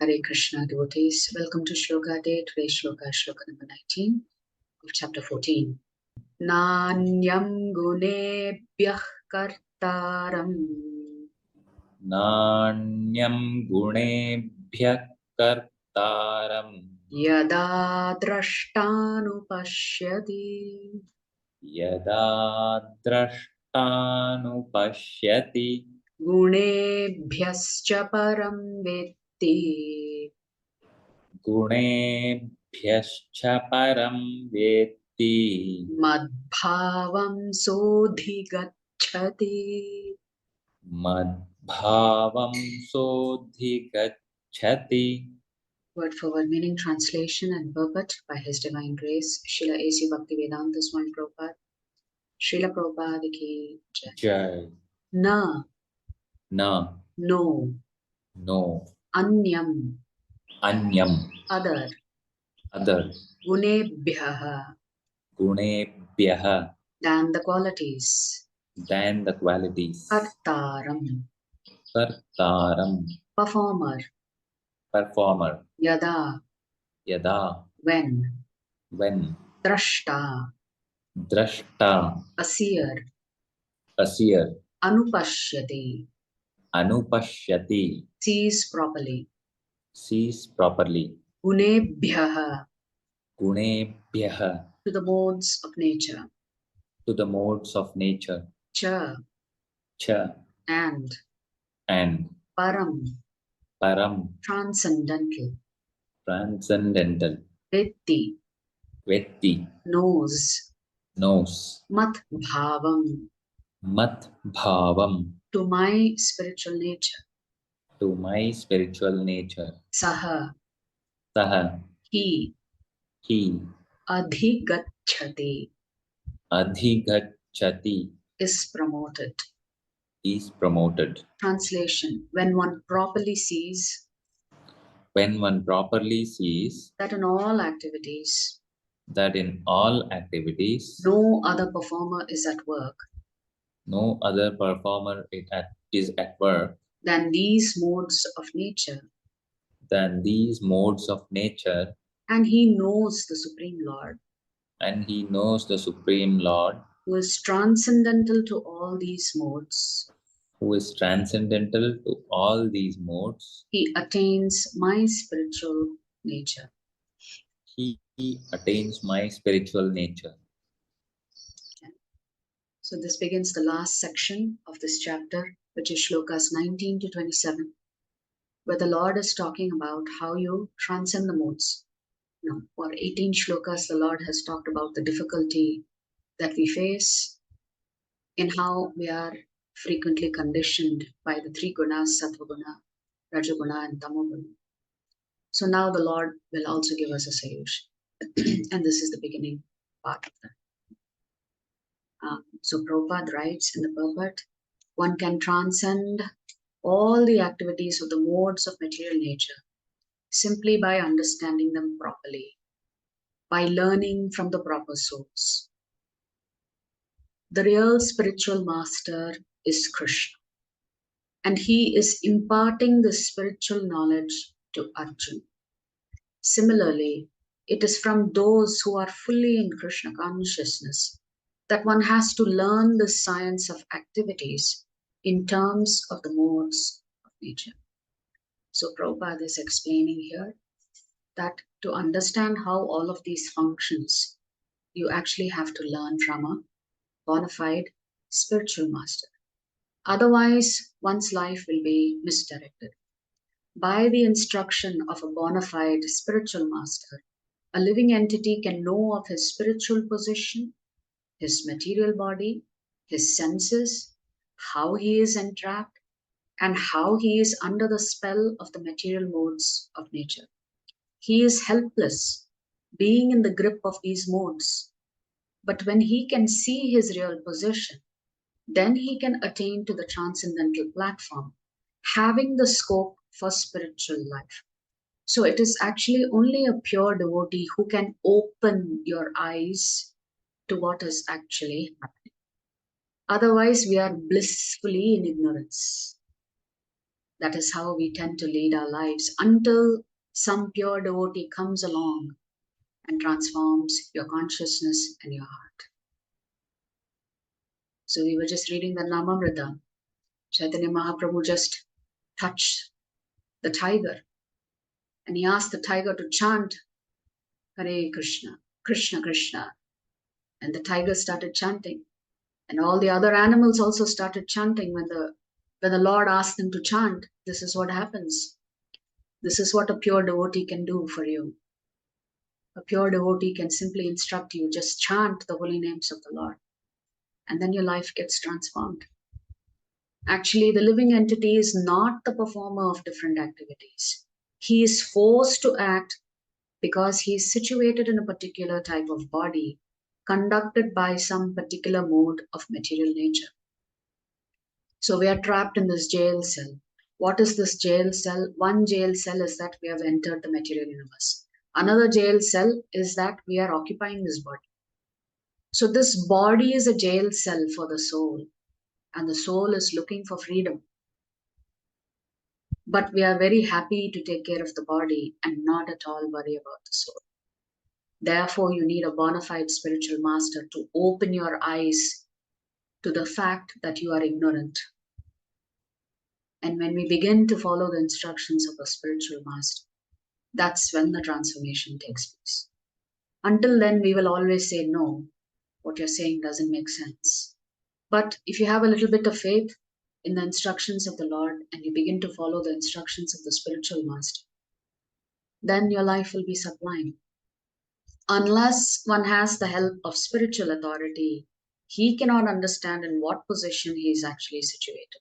Hare Krishna devotees, welcome to Shloka Day. Today's Shloka is Shloka number 19 of chapter 14. Nanyam gunebhyah kartaram Nanyam gunebhyah kartaram yada drashtanupashyati yada drashtanupashyati gunebhyascha param vetti gunebhyascha param vetti madbhavam sodhigacchati. madbhavam sodhigacchati. Word for word meaning, translation and purport by His Divine Grace, Srila A.C. Bhaktivedanta Swami Prabhupada, Srila Prabhupada ki jai. Jai. Na, Na, no, no, anyam, anyam, other, other, gunebhyaha, gunebhyah, than the qualities, than the qualities, kartaram, kartaram, performer, performer, yada, yada, when, drashta, drashta, a seer, seer, anupashyati, anupashyati, sees properly, sees properly, gunebhyaha, gunebhyah, to the modes of nature, to the modes of nature, cha, cha, and and param, param, transcendental, transcendental, vetti, knows, mat bhavam, to my spiritual nature, to my spiritual nature, saha, saha, he, adhigacchati, adhigacchati, is promoted. is promoted. Translation: when one properly sees When one properly sees that in all activities, that in all activities, no other performer is at work no other performer is at work than these modes of nature, than these modes of nature, and he knows the Supreme Lord, and he knows the Supreme Lord, who is transcendental to all these modes, who is transcendental to all these modes, he attains my spiritual nature. he attains my spiritual nature. Okay. So this begins the last section of this chapter, which is shlokas 19 to 27, where the Lord is talking about how you transcend the modes. Now, for 18 shlokas, the Lord has talked about the difficulty that we face in how we are frequently conditioned by the three gunas, sattva-guna, rajaguna, and tamoguna. So now the Lord will also give us a solution. And this is the beginning part of that. So Prabhupada writes in the purport, one can transcend all the activities of the modes of material nature simply by understanding them properly, by learning from the proper source. The real spiritual master is Krishna, and he is imparting the spiritual knowledge to Arjuna. Similarly, it is from those who are fully in Krishna consciousness that one has to learn the science of activities in terms of the modes of nature. So Prabhupada is explaining here that to understand how all of these functions, you actually have to learn from a bona fide spiritual master. Otherwise, one's life will be misdirected. By the instruction of a bona fide spiritual master, a living entity can know of his spiritual position, his material body, his senses, how he is entrapped, and how he is under the spell of the material modes of nature. He is helpless, being in the grip of these modes. But when he can see his real position, then he can attain to the transcendental platform, having the scope for spiritual life. So it is actually only a pure devotee who can open your eyes to what is actually happening. Otherwise, we are blissfully in ignorance. That is how we tend to lead our lives until some pure devotee comes along and transforms your consciousness and your heart. So we were just reading the Namamrita. Chaitanya Mahaprabhu just touched the tiger and he asked the tiger to chant Hare Krishna, Krishna Krishna. And the tiger started chanting. And all the other animals also started chanting when the Lord asked them to chant. This is what happens. This is what a pure devotee can do for you. A pure devotee can simply instruct you, just chant the holy names of the Lord. And then your life gets transformed. Actually, the living entity is not the performer of different activities. He is forced to act because he is situated in a particular type of body, conducted by some particular mode of material nature. So we are trapped in this jail cell. What is this jail cell? One jail cell is that we have entered the material universe. Another jail cell is that we are occupying this body. So this body is a jail cell for the soul, and the soul is looking for freedom. But we are very happy to take care of the body and not at all worry about the soul. Therefore, you need a bona fide spiritual master to open your eyes to the fact that you are ignorant. And when we begin to follow the instructions of a spiritual master, that's when the transformation takes place. Until then, we will always say, no, what you're saying doesn't make sense. But if you have a little bit of faith in the instructions of the Lord and you begin to follow the instructions of the spiritual master, then your life will be sublime. Unless one has the help of spiritual authority, he cannot understand in what position he is actually situated.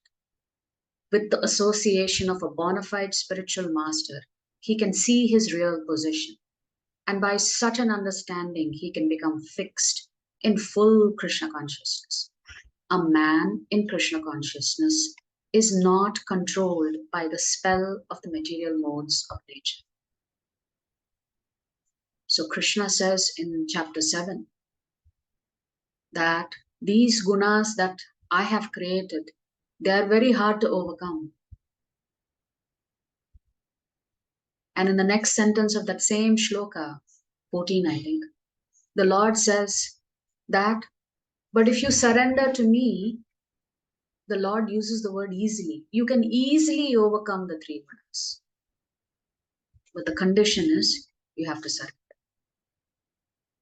With the association of a bona fide spiritual master, he can see his real position. And by such an understanding, he can become fixed in full Krishna consciousness. A man in Krishna consciousness is not controlled by the spell of the material modes of nature. So Krishna says in chapter 7 that these gunas that I have created, they are very hard to overcome. And in the next sentence of that same shloka, 14 I think, the Lord says that, but if you surrender to me, the Lord uses the word easily. You can easily overcome the three gunas. But the condition is you have to surrender.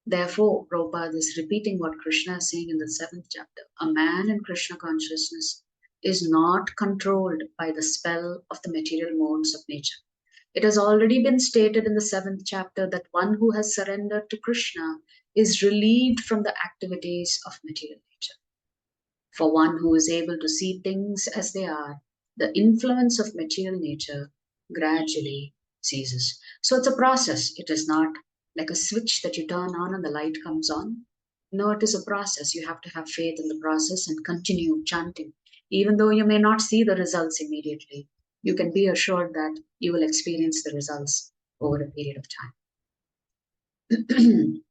Therefore, Prabhupada is repeating what Krishna is saying in the 7th chapter. A man in Krishna consciousness is not controlled by the spell of the material modes of nature. It has already been stated in the 7th chapter that one who has surrendered to Krishna is relieved from the activities of material nature. For one who is able to see things as they are, the influence of material nature gradually ceases. So it's a process. It is not like a switch that you turn on and the light comes on. No, it is a process. You have to have faith in the process and continue chanting. Even though you may not see the results immediately, you can be assured that you will experience the results over a period of time.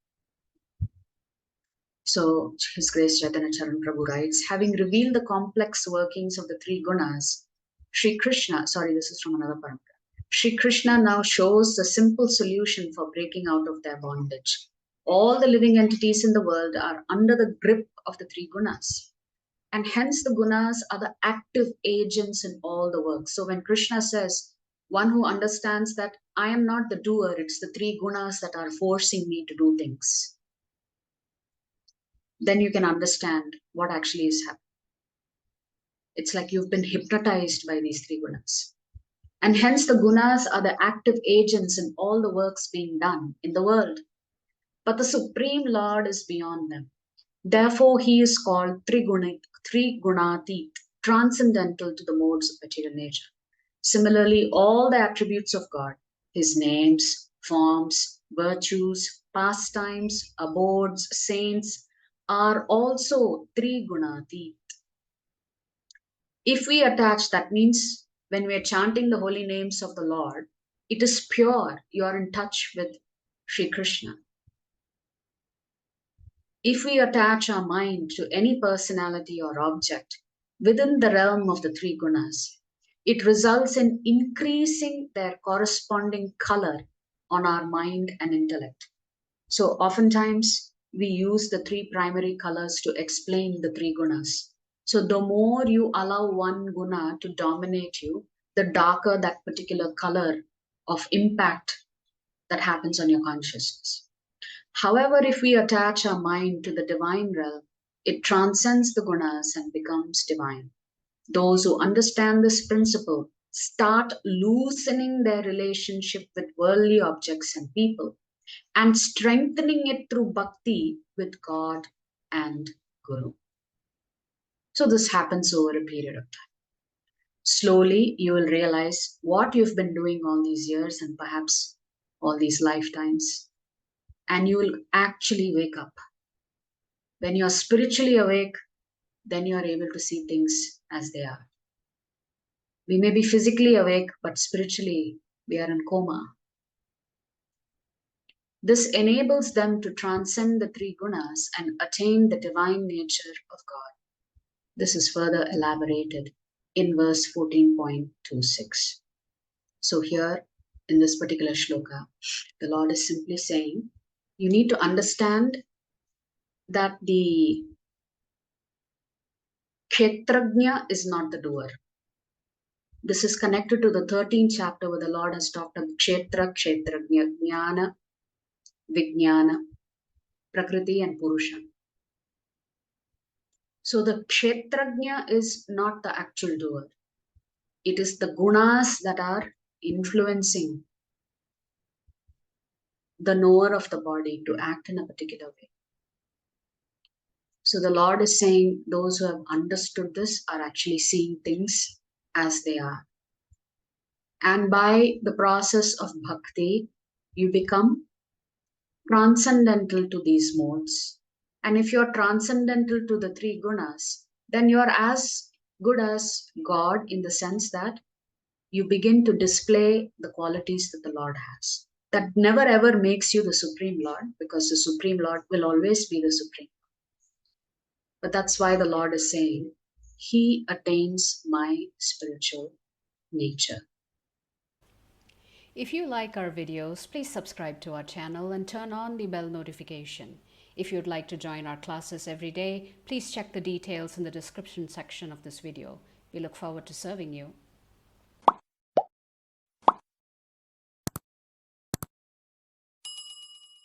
So His Grace Chaitanya Charan Prabhu writes, having revealed the complex workings of the three gunas, Sri Krishna, sorry, this is from another paragraph. Sri Krishna now shows the simple solution for breaking out of their bondage. All the living entities in the world are under the grip of the three gunas. And hence the gunas are the active agents in all the works. So when Krishna says, one who understands that I am not the doer, it's the three gunas that are forcing me to do things, then you can understand what actually is happening. It's like you've been hypnotized by these three gunas. And hence the gunas are the active agents in all the works being done in the world. But the Supreme Lord is beyond them. Therefore, he is called Trigunatit, transcendental to the modes of material nature. Similarly, all the attributes of God, his names, forms, virtues, pastimes, abodes, saints, are also Trigunatit. If we attach, that means when we are chanting the holy names of the Lord, it is pure. You are in touch with Sri Krishna. If we attach our mind to any personality or object within the realm of the three gunas, it results in increasing their corresponding color on our mind and intellect. So, oftentimes, we use the three primary colors to explain the three gunas. So, the more you allow one guna to dominate you, the darker that particular color of impact that happens on your consciousness. However, if we attach our mind to the divine realm, it transcends the gunas and becomes divine. Those who understand this principle start loosening their relationship with worldly objects and people and strengthening it through bhakti with God and Guru. So, this happens over a period of time. Slowly, you will realize what you've been doing all these years and perhaps all these lifetimes, and you will actually wake up. When you are spiritually awake, then you are able to see things as they are. We may be physically awake, but spiritually, we are in coma. This enables them to transcend the three gunas and attain the divine nature of God. This is further elaborated in verse 14.26. So, here in this particular shloka, the Lord is simply saying, you need to understand that the Kshetrajna is not the doer. This is connected to the 13th chapter where the Lord has talked of Kshetra, Kshetrajna, Jnana, Vijnana, Prakriti, and Purusha. So the Kshetrajna is not the actual doer. It is the gunas that are influencing the knower of the body to act in a particular way. So the Lord is saying those who have understood this are actually seeing things as they are. And by the process of bhakti, you become transcendental to these modes. And if you're transcendental to the three gunas, then you're as good as God in the sense that you begin to display the qualities that the Lord has. That never ever makes you the Supreme Lord, because the Supreme Lord will always be the Supreme. But that's why the Lord is saying, He attains my spiritual nature. If you like our videos, please subscribe to our channel and turn on the bell notification. If you'd like to join our classes every day, please check the details in the description section of this video. We look forward to serving you.